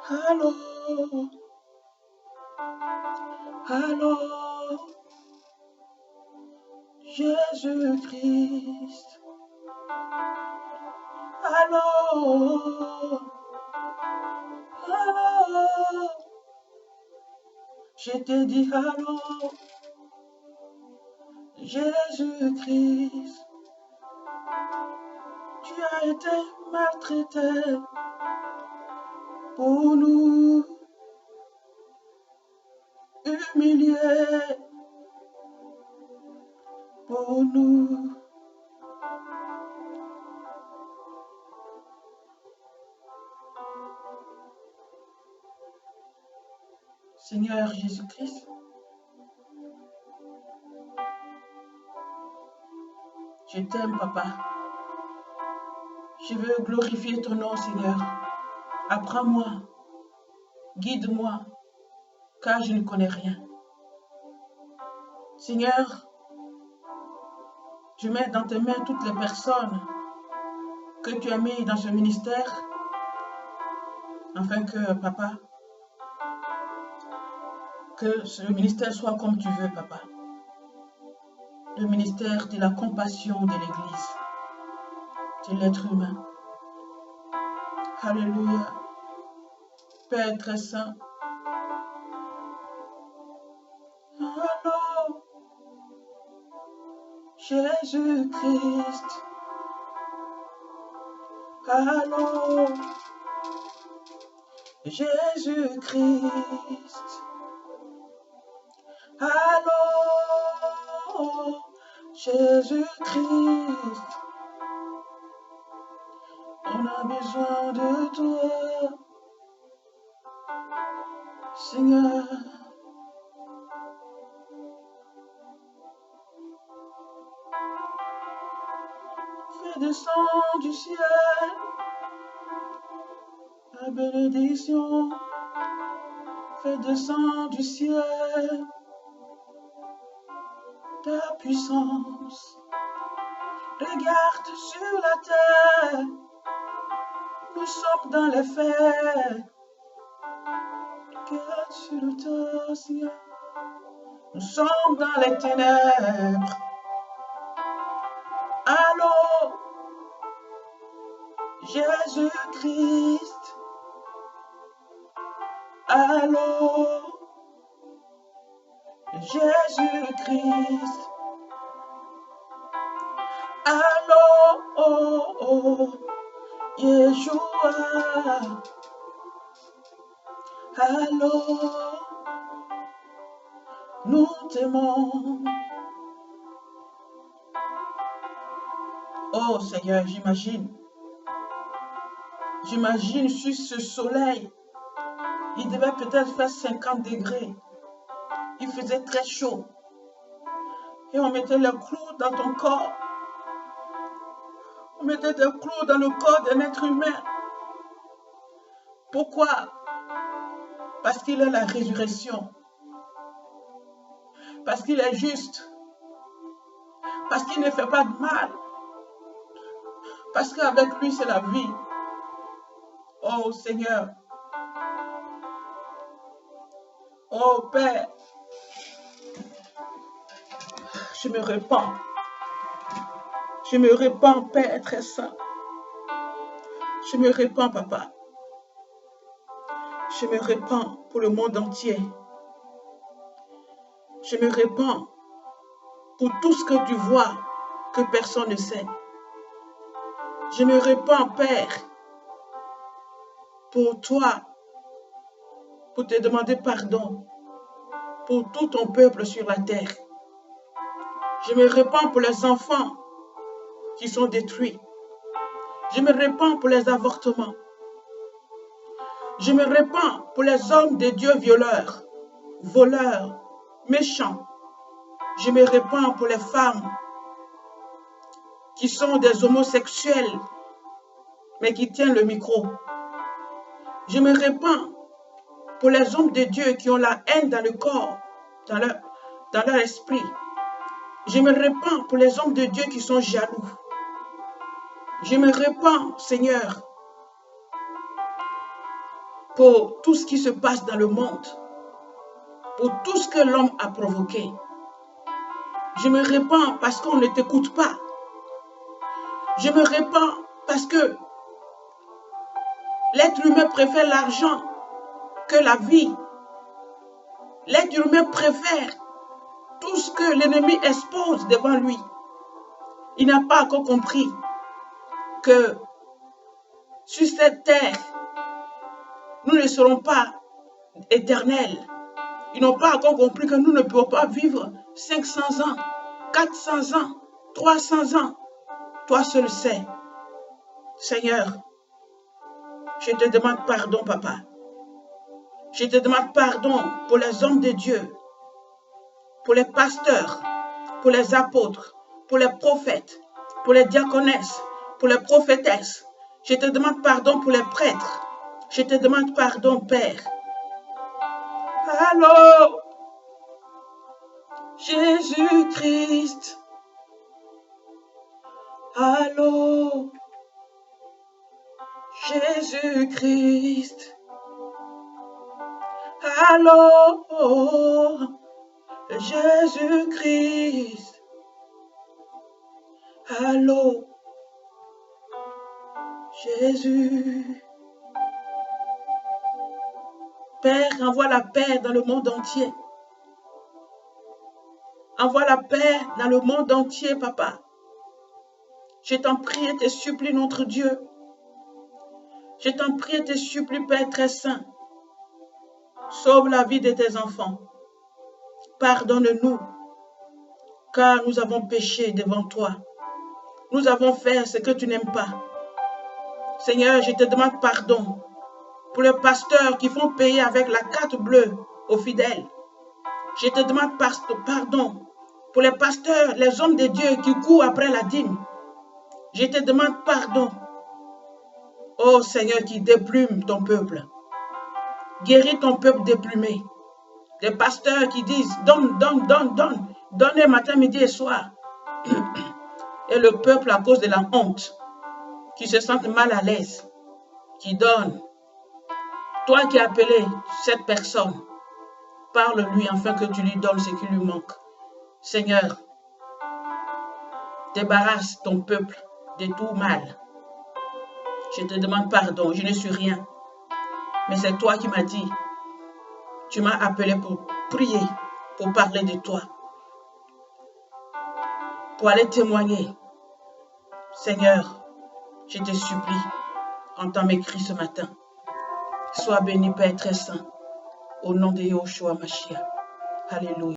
Allô, allô, Jésus-Christ. Allô, allô, je te dis allô, Jésus-Christ. Tu as été maltraité pour nous humilier, pour nous. Seigneur Jésus-Christ, je t'aime, Papa. Je veux glorifier ton nom, Seigneur. Apprends-moi, guide-moi, car je ne connais rien. Seigneur, je mets dans tes mains toutes les personnes que tu as mis dans ce ministère, afin que, Papa, que ce ministère soit comme tu veux, Papa. Le ministère de la compassion de l'Église, de l'être humain. Alléluia. Père très saint. Allô, Jésus-Christ. Allô, Jésus-Christ. Allô, Jésus-Christ. On a besoin de toi, Seigneur. Fais descendre du ciel la bénédiction. Fais descendre du ciel ta puissance. Regarde sur la terre, nous sommes dans les fers. Regarde sur le terre, Seigneur, nous sommes dans les ténèbres. Allô, Jésus-Christ. Allô, Jésus-Christ. Allô, oh, oh, Yeshua. Allô, nous t'aimons. Oh Seigneur, j'imagine sur ce soleil, il devait peut-être faire 50 degrés. Il faisait très chaud. Et on mettait le clou dans ton corps. On mettait des clous dans le corps d'un être humain. Pourquoi? Parce qu'il est la résurrection. Parce qu'il est juste. Parce qu'il ne fait pas de mal. Parce qu'avec lui, c'est la vie. Oh Seigneur. Oh Père. Je me répands. Je me répands, Père très saint. Je me répands, Papa. Je me répands pour le monde entier. Je me répands pour tout ce que tu vois, que personne ne sait. Je me répands, Père, pour toi, pour te demander pardon pour tout ton peuple sur la terre. Je me répands pour les enfants qui sont détruits. Je me répands pour les avortements. Je me répands pour les hommes de Dieu violeurs, voleurs, méchants. Je me répands pour les femmes qui sont des homosexuels, mais qui tiennent le micro. Je me répands pour les hommes de Dieu qui ont la haine dans le corps, dans leur esprit. Je me répands pour les hommes de Dieu qui sont jaloux. Je me répands, Seigneur, pour tout ce qui se passe dans le monde, pour tout ce que l'homme a provoqué. Je me répands parce qu'on ne t'écoute pas. Je me répands parce que l'être humain préfère l'argent que la vie. L'être humain préfère tout ce que l'ennemi expose devant lui. Il n'a pas encore compris que sur cette terre, nous ne serons pas éternels. Ils n'ont pas encore compris que nous ne pouvons pas vivre 500 ans, 400 ans, 300 ans. Toi seul sais. Seigneur, je te demande pardon, papa. Je te demande pardon pour les hommes de Dieu, pour les pasteurs, pour les apôtres, pour les prophètes, pour les diaconesses, pour les prophétesses. Je te demande pardon pour les prêtres. Je te demande pardon, Père. Allô, Jésus-Christ. Allô, Jésus-Christ. Allô, Jésus-Christ. Allô, Jésus. Père, envoie la paix dans le monde entier. Envoie la paix dans le monde entier, papa. Je t'en prie et te supplie, notre Dieu. Je t'en prie et te supplie, Père très saint. Sauve la vie de tes enfants. Pardonne-nous, car nous avons péché devant toi. Nous avons fait ce que tu n'aimes pas. Seigneur, je te demande pardon pour les pasteurs qui font payer avec la carte bleue aux fidèles. Je te demande pardon pour les pasteurs, les hommes de Dieu qui courent après la dîme. Je te demande pardon, ô Seigneur, qui déplume ton peuple. Guéris ton peuple déplumé. Les pasteurs qui disent donne, donne, donne, donne, donnez matin, midi et soir. Et le peuple, à cause de la honte, qui se sent mal à l'aise, qui donne. Toi qui as appelé cette personne, parle-lui afin que tu lui donnes ce qui lui manque. Seigneur, débarrasse ton peuple de tout mal. Je te demande pardon, je ne suis rien. Mais c'est toi qui m'as dit, tu m'as appelé pour prier, pour parler de toi, pour aller témoigner. Seigneur, je te supplie, entends mes cris ce matin. Sois béni, Père très saint, au nom de Yahushua Mashiach. Alléluia.